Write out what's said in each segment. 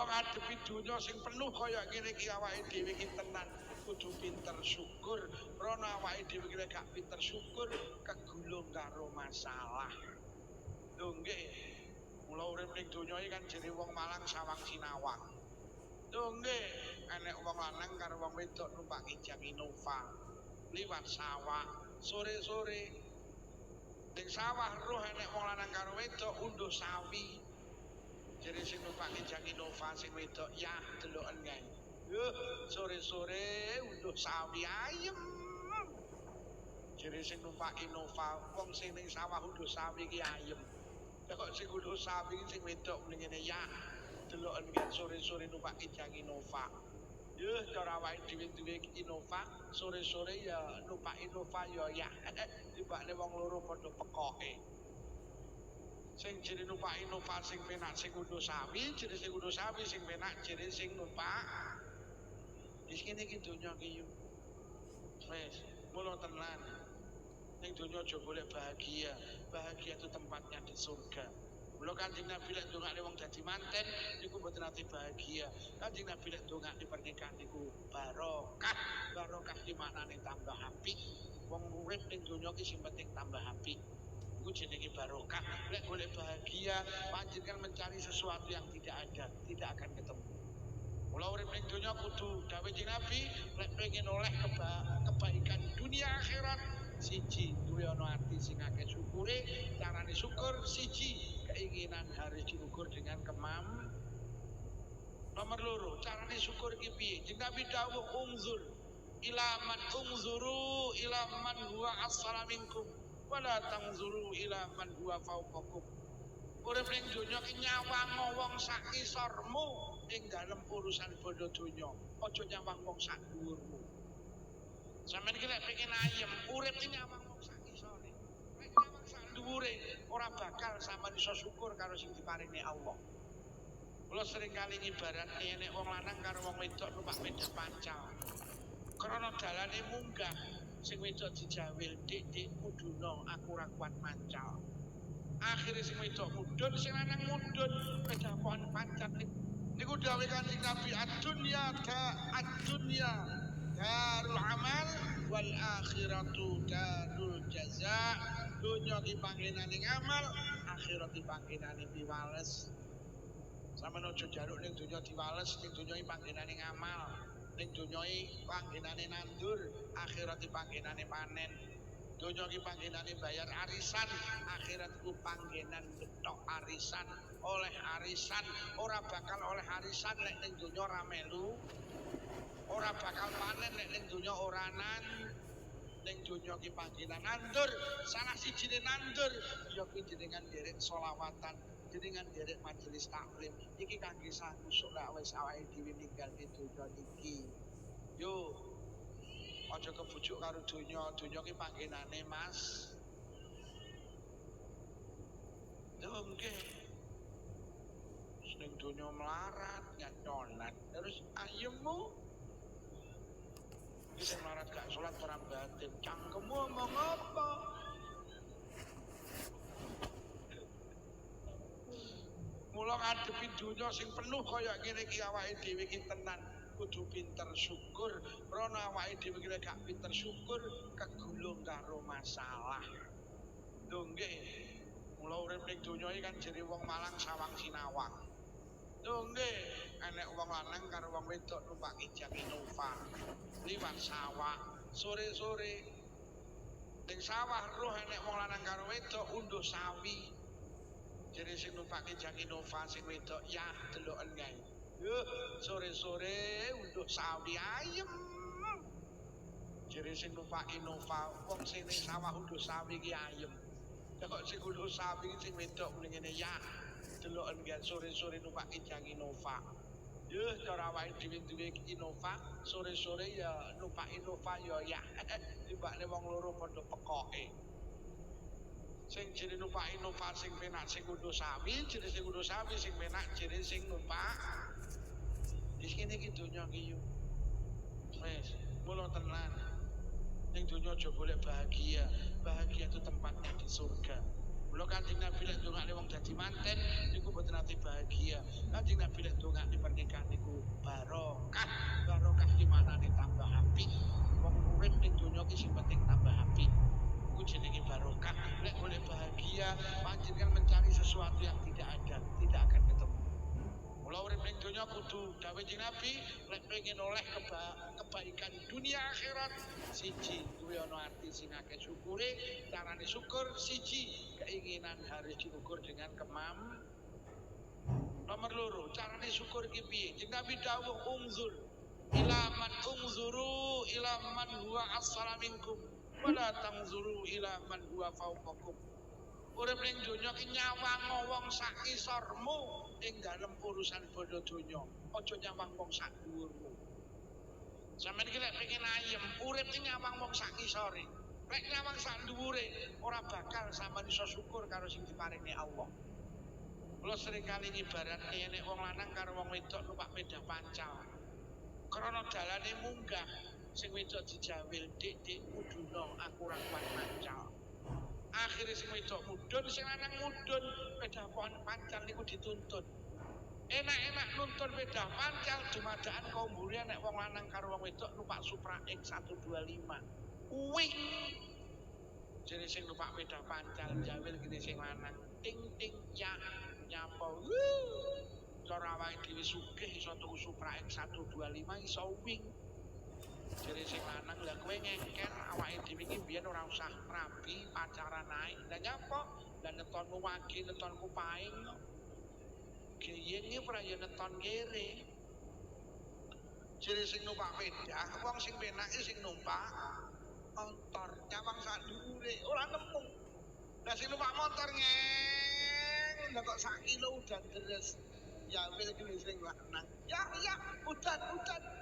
ngadepi dunya sing penuh kaya ngene iki awake dhewe iki tenan kudu pinter syukur. Rono awake dhewe iki gak pinter syukur kegulung karo masalah. Lho nggih. Mula urip ning donya iki kan jere wong Malang sawang sinawang. Lho nggih, enek wong lanang karo wong wedok numpak Kijang Innova. Liwat sawah sore-sore. Ning sawah roh enek wong lanang karo wedok unduh sawi. Jere sing numpak Kijang Innova sing wedok ya deloken kae. Sore-sore unduh sawi ayem. Jere sing numpak Innova wong sing ning sawah unduh sawi ki ayem. Kok sing unduh sawi sing wedok ngene ya deloken kae sore-sore numpak Kijang Innova. Cara awake dhewe duwe Innova, sore-sore ya numpak Innova ya tibakne wong loro padha pekoke. Sing jere numpak Innova sing penak sing unduh sawi, jere sing unduh sawi sing penak jere sing numpak. Wis kene iki donya ki yo. Wis, mulo tenan. Ning donya aja golek bahagia. Bahagia itu tempatnya di surga. Mula Kanjeng Nabi lek ndongakne wong dadi manten niku mboten ate bahagia. Kanjeng Nabi lek ndongakne pernikahan niku barokah. Barokah ki maknane tambah apik. Wong urip ning donya ki sing penting tambah apik. Iku jenenge barokah. Lek golek bahagia, panjenengan mencari sesuatu yang tidak ada, tidak akan ketemu. Mula urip ning donya kudu dawuh Kanjeng Nabi, lek pengen oleh kebaikan dunia akhirat, siji duwe ana ati sing akeh syukure, carane syukur siji keinginan harus diukur dengan nomor loro, carane syukur iki piye? Kanjeng Nabi dawuh unzur ila man unzuru ila man huwa asfala minkum wala tanzuru ila man huwa fawqakum. Urip ning donya ki nyawang wong sak ngisormu ing dalem urusan bondo donya. Aja nyawang wong sak dhuwurmu. Sampeyan iki lek pengen ayem, urip ki nyawang wong sak ngisore. Lek nyawang sak dhuwure ora bakal sampeyan iso syukur karo sing diparingi Allah. Kula sering kali ngibaratke nek wong lanang karo wong wedok numpak sepeda pancal. Krana dalane munggah, sing wedok dijawil, "Dik, mudhun aku ora kuat mancal." Akhirnya sing wedok mudhun, sing lanang mudhun, sepeda pancal niku dawuh Kanjeng Nabi ad-dunya darul amal wal akhiratu darul jaza. Dunya ki panggenane ngamal, akhirat ki panggenane piwales. Sampeyan aja njaluk ning donya diwales, ning donya iki panggenane ngamal. Ning donya iki panggenane nandur, akhirat iki panggenane panen. Donya iki panggenane bayar arisan, akhirat iku panggenan betok arisan. Oleh arisan, ora bakal oleh arisan lek ning donya ora melu. Ora bakal panen lek ning donya ora ning donya ki panggenan nandur. Salah sijine nandur ya kuwi jenengan nderek selawatan, jenengan nderek majelis taklim. Iki kangge sangu sok lek wis awake dhewe ninggal ning donya niki. Yo aja kebujuk karo donya ki panggenane Mas. Lho nggih. Ning donya melarat, nyonat, terus ayemmu bisa melarat gak sholat perang batin, cangkemmu ngomong apa? Mula ngadepi donya sing penuh kaya ngene iki awake dhewe iki tenan kudu pinter syukur. Rono awake dhewe iki gak pinter syukur kegulung karo masalah. Lho nggih. Mula urip ning donya iki kan jere wong Malang sawang sinawang. Lho nggih, enek wong lanang karo wong wedok numpak Kijang Innova. Liwat sawah sore-sore. Ning sawah roh enek wong lanang karo wedok unduh sawi. Jere sing numpak Kijang Innova sing wedok ya deloken kae. Sore-sore unduh sawi ayem. Jere sing numpak Innova wong sing ning sawah unduh sawi ki ayem. Kok sing unduh sawi sing wedok ngene ya deloken kae sore-sore numpak Kijang Innova. Cara awake dhewe duwe Innova, sore-sore ya numpak Innova ya tibakne wong loro padha pekoke. Sing jere numpak Innova sing penak sing unduh sawi, jere sing unduh sawi sing penak jere sing numpak. Wis kene iki donya ki yo. Wis, mulo tenan. Ning donya aja golek bahagia. Bahagia itu tempatnya di surga. Mula Kanjeng Nabi lek ndongakne wong dadi manten niku mboten ate bahagia. Kanjeng Nabi lek ndongakne pernikahan donya kudu dawuh Kanjeng Nabi lek pengen oleh kebaikan dunia akhirat siji kuwi ana ati sing akeh syukure carane syukur siji keinginan harus diukur dengan nomor loro carane syukur iki piye Kanjeng Nabi dawuh unzur ila man unzuru ila man huwa asfala minkum wala tanzuru ila man huwa fawqakum. Urip ning donya ki nyawang wong sak isormu ing dalem urusan bodho donya. Aja nyawang wong sak dhuwurmu. Sampeyan iki lek pengen ayem, urip ki nyawang wong sak isore. Lek nyawang sak dhuwure ora bakal sampeyan iso syukur karo sing diparingi Allah. Kula sering kali ngibaratke nek wong lanang karo wong wedok numpak sepeda pancal. Krana dalane munggah, sing wedok dijawil, "Dik, mudhun aku ora kuat pancal." Akhirnya sing wedok mudhun, sing lanang mudhun, sepeda pancal niku dituntut. Enak-enak nuntun sepeda pancal dumadakan kaum buruh nek wong lanang karo wong wedok numpak Supra X 125. Wing. Jadi sing numpak sepeda pancal jawil gini sing lanang, ting ting ya nyapa. Cara awake dhewe sugih iso tuku Supra X 125 iso wing. Jadi sing lanang lha kowe ngengker awake dhewe iki biyen ora usah rabi pacaran ae. Lah nyapa? Lah netonmu wage netonku paing. Geyeng iki ora ya neton kere. Jadi sing numpak sepeda, wong sing penak iki sing numpak motor nyawang sak dhuwure ora nemu. Lah sing numpak motor ngeng lha kok sak kilo udan deres. Ya wil gini sing lanang. Ya, udan.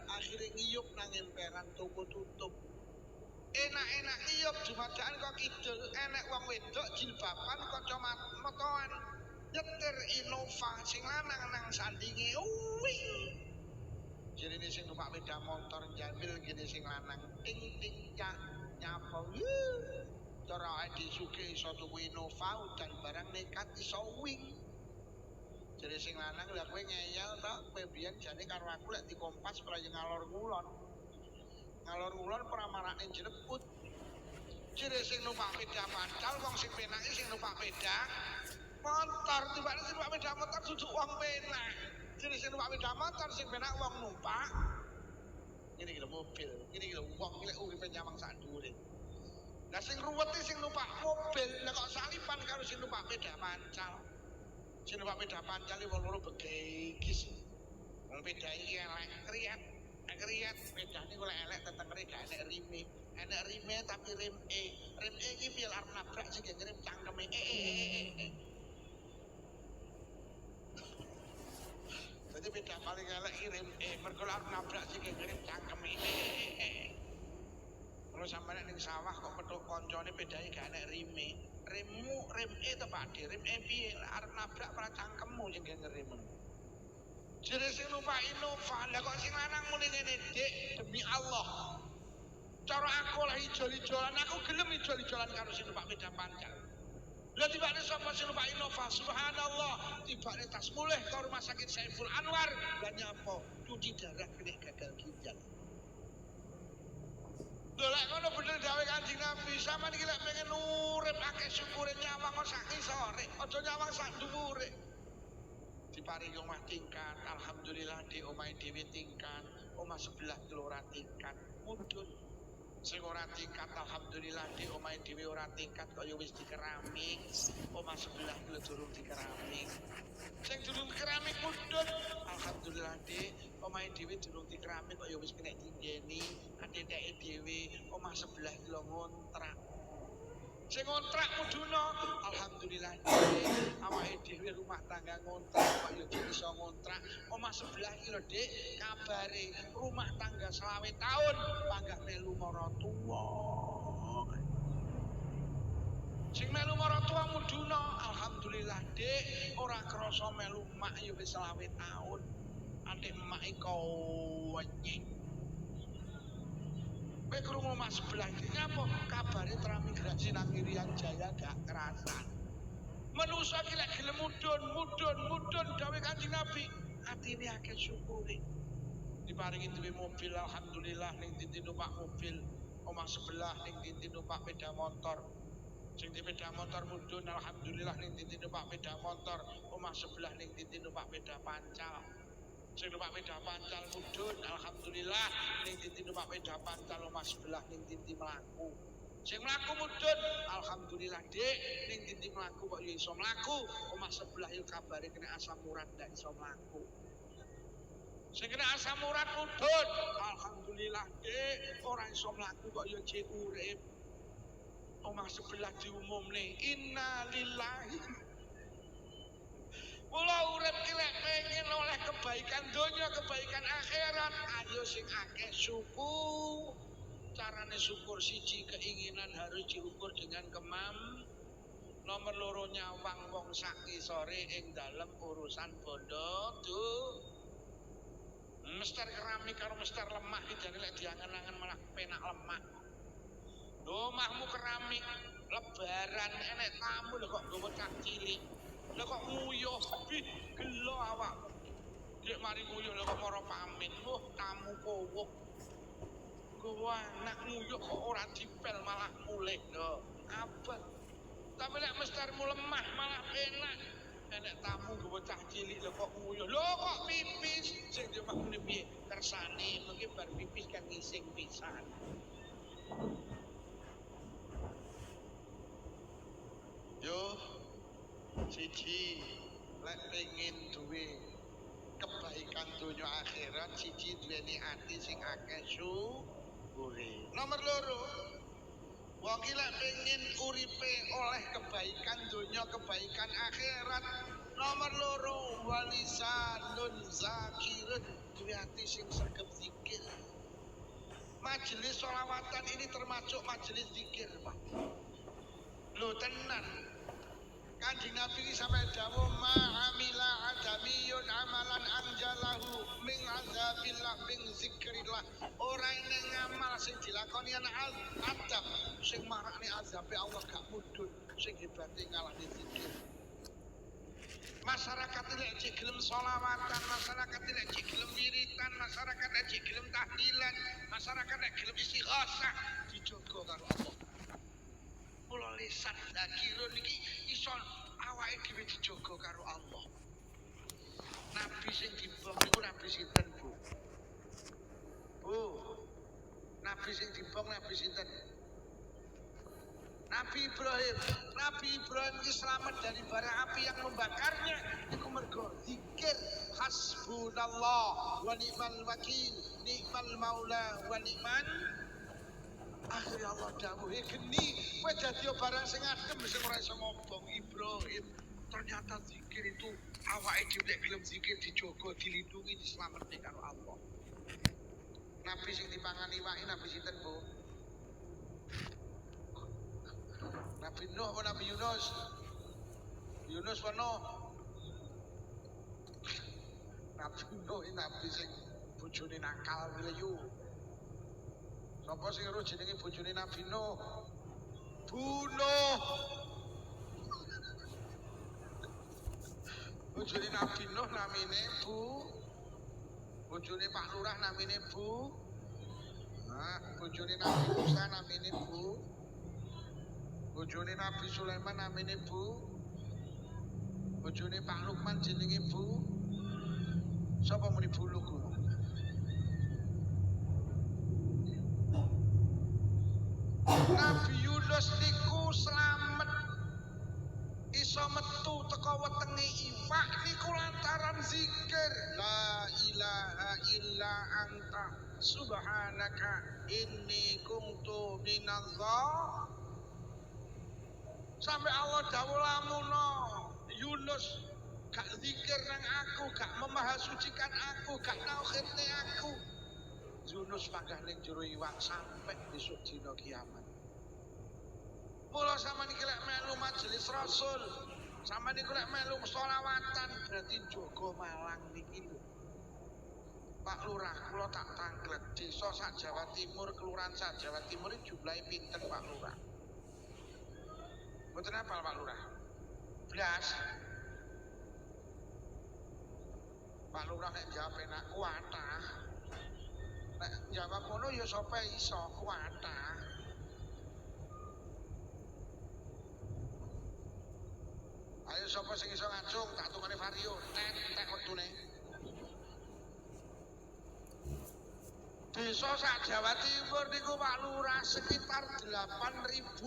Akhirnya ngiyup nang emperan toko tutup. Enak-enak ngiyup dumadakan kok kidul enek wong wedok jilbaban kacamatoan. Nyetir Innova sing lanang nang sandinge. Jadi ini sing numpak sepeda motor jambil gini sing lanang. Ting nyapa. Cara awake disuke iso tuku Innova udan barang nekat iso wing. Jadi sing lanang lha kowe ngeyel to, kowe biyen jane karo aku lek dikompas ora yo ngalor ngulon. Ngalor ngulon ora marane jleput. Jadi sing numpak sepeda pancal wong sing penak iki sing numpak sepeda motor, tibane sing numpak sepeda motor duduk wong penak. Jadi sing numpak sepeda motor sing penak wong numpak. Ini iki lho mobil, ini iki lho wong iki lek uripe nyawang sak dhuwure. Lah sing ruwet sing numpak mobil, lha kok salipan karo sing numpak sepeda pancal. Sing numpak sepeda pancal iki wong loro begegis. Wong sepeda iki elek kriat. Kriat sepedane kok elek tetengere gak enek rime. Enek rime tapi rem E. Rem E iki piye arep nabrak sing ngirim cangkeme. Dadi sepeda paling elek iki rem E. Mergo arep nabrak sing ngirim cangkeme. Kalau sampai ning sawah kok petuk koncone pedane gak enek rime. Rem E to Pak De, rem E piye arep nabrak para cangkemmu sing ngerem. Jere sing numpak Innova, lah kok sing lanang muni ngene, "Dik, demi Allah. Cara aku lah ijol-ijolan, aku gelem ijol-ijolan karo sing numpak sepeda pancal." Lah tibane sapa sing numpak Innova? Subhanallah, tibane tas mulih ke rumah sakit Saiful Anwar, lah nyapa? Cuci darah kena gagal ginjal. Lha ngono bener dawuh Kanjeng Nabi, sampeyan iki lek pengen urip akeh syukure nyawang sak isore, aja nyawang sak dhuwure. Diparingi omah tingkat, alhamdulillah di omah dhewe tingkat, omah sebelah ora tingkat. Mudhun. Sing ora tingkat alhamdulillah di omah dhewe ora tingkat kaya wis dikeramik, omah sebelah kuwi durung dikeramik. Sing durung keramik mudhun, alhamdulillah di omah dhewe durung dikeramik kaya wis kena dinggeni, atik-atike dhewe, omah sebelah iki lho ngontrak. Sing ngontrak mudhuna, alhamdulillah awake dhewe rumah tangga ngontrak kok yo iso ngontrak. Omah sebelah iki lho, Dik, kabare rumah tangga 20 tahun panggah melu maratuwa. Sing melu maratuwa mudhuna, alhamdulillah, Dik, ora krasa melu mak yo wis 20 tahun. Adik emak iki wenying. Kowe krungu omah sebelah iki nyapa kabare transmigrasi nang Irian Jaya gak kerasan. Manusa iki lek gelem mudhun dawuh Kanjeng Nabi, atine akeh syukure. Diparingi duwe mobil alhamdulillah ning ndi numpak mobil, omah sebelah ning ndi numpak sepeda motor. Sing di sepeda motor mudhun alhamdulillah ning ndi numpak sepeda motor, omah sebelah ning ndi numpak sepeda pancal. Sing numpak sepeda pancal mudhun alhamdulillah ning dinti numpak sepeda pancal omah sebelah ning dinti mlaku. Sing mlaku mudhun alhamdulillah Dik ning dinti mlaku kok ya iso mlaku, omah sebelah yo kabare kena asam urat ndak iso mlaku. Sing kena asam urat mudhun alhamdulillah Dik ora iso mlaku kok ya jek urip. Omah sebelah diumumne innalillahi. Mula urip ki lek pengen oleh kebaikan donya, kebaikan akhirat, ayo sing akeh syukur. Carane syukur siji keinginan harus diukur dengan nomor loro nyawang wong sak sore ing dalem urusan bondo tuh. Mester keramik karo mester lemah iki jane lek diangen-angen malah penak lemah. Omahmu keramik lebaran enek tamu lho kok nggawa cah cilik. Lha kok nguyuh bih gelo awakmu. Dek mari nguyuh lha kok mara pamit. Tamu kowuh. Gowo anak nguyuh kok ora dipel malah mulih lho. Abet. Tapi lek mestarmu lemah malah enak. Enek tamu nggawa cah cilik lho kok nguyuh. Lho kok pipis sing diomahne piye? Kersane mengki bar pipis kan ngising pisan. Yo siji lek pengen duwe kebaikan dunia akhirat siji duweni ati sing akeh syukure. Nomor loro wong iki lek pengen uripe oleh kebaikan dunia kebaikan akhirat nomor loro walisanun zakirun duwe ati sing sregep zikir. Majelis sholawatan ini termasuk majelis zikir Pak. Lho tenan Kanjeng Nabi sampai dawuh ma'amila adamiyun amalan anjalahu min azabillah min zikrillah. Ora ene ngamal sing dilakoni ana adab sing marakne azabe Allah gak mudhun sing hebate ngalahne zikir. Masyarakat lek cek gelem sholawatan, masyarakat lek cek gelem wiritan, masyarakat lek cek gelem tahlilan, masyarakat lek gelem istighosah dijogo karo Allah. Mula lisan zakirun iki iso awake dhewe dijogo karo Allah. Nabi sing dibom niku nabi sinten, Bu? Bu. Nabi sing dibom nabi sinten? Nabi Ibrahim. Nabi Ibrahim iki selamat dari bara api yang membakarnya iku mergo zikir hasbunallah wa ni'mal wakil, ni'mal maula wa ni'man akhirnya Allah dawuhe geni kowe dadi barang sing adem sing ora iso ngobong Ibrahim. Ternyata zikir itu awake dhewe nek gelem zikir dijogo, dilindungi, diselametne karo Allah. Nabi sing dipangani wae nabi sinten, Bu? Nabi Nuh apa Nabi Yunus? Yunus apa Nuh? Nabi Nuh iki nabi sing bojone nakal ngleyu. Sapa sing ero jenenge bojone Nabi Nuh? Bunuh. Bojone Nabi Nuh namine Bu. Bojone Pak Lurah namine Bu. Nah, bojone Nabi Musa namine Bu. Bojone Nabi Sulaiman namine Bu. Bojone Pak Lukman jenenge Bu. Sapa muni Bu Lugu? Nabi Yunus niku slamet iso metu teko wetenge iwak niku lantaran zikir la ilaha illa anta subhanaka inni kuntu minadh. Sampai Allah dawuh lamuno Yunus gak zikir nang aku, gak memahasucikan aku, gak tauhidne aku. Yunus panggah ning jero iwak sampai besok dina kiamat. Mula sampeyan iki lek melu majelis Rasul, sampeyan iki lek melu sholawatan berarti jaga Malang niki lho. Pak Lurah, kula tak tanglet desa sak Jawa Timur, kelurahan sak Jawa Timur iki jumlahe pinten Pak Lurah? Mboten apal Pak Lurah. Blas. Pak Lurah nek jawab enak kuatah. Nek jawab ngono ya sapa iso kuatah. Ayo sapa sing iso ngacung tak tungane vario, tek wektune. desa sak Jawa Timur niku Pak Lurah sekitar 8.500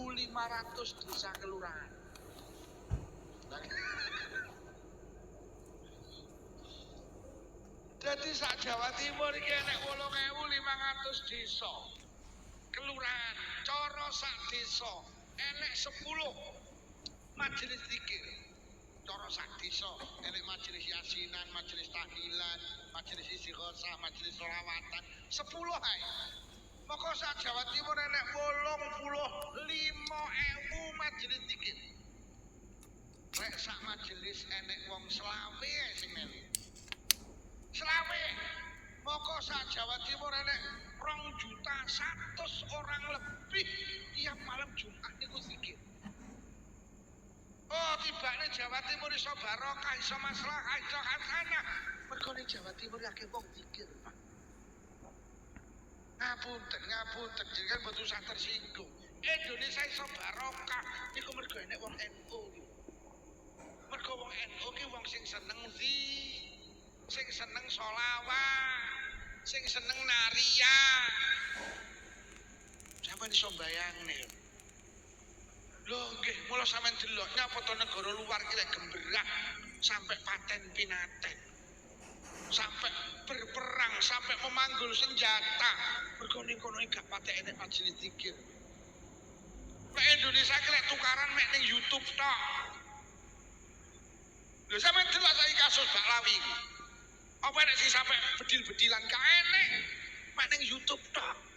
desa kelurahan. Jadi sak Jawa Timur iki enek 8.500 desa kelurahan. Cara sak desa enek 10 majelis zikir. Cara sak desa enek majelis yasinan, majelis tahlilan, majelis istighosah, majelis sholawatan 10 ae. Maka sak Jawa Timur enek 85.000 majelis zikir. Lek sak majelis enek wong selawe ae sing melu. Selawe. Maka sak Jawa Timur enek 2.100.000 orang lebih tiap malam Jumat niku zikir. Oh, tibane Jawa Timur iso barokah, iso maslahah, iso hasanah. Mergo ning Jawa Timur akeh wong zikir, Pak. Ngapunten, jenengan mboten usah tersinggung. Indonesia iso barokah niku mergo enek wong NU. Mergo wong NU ki wong sing seneng sing seneng sholawat, sing seneng naria. Sampeyan iso bayangne. Lho nggih, mula sampean delok nyapa to negara luar ki lek gemberak sampai paten pinaten. Sampai berperang, sampai memanggul senjata. Mergo ning kono gak patek enek majelis zikir. Nek Indonesia ki lek tukaran mek ning YouTube tok. Lho sampean delok saiki kasus Baklawi iki. Apa enek sing sampai bedil-bedilan gak enek. Mek ning YouTube tok.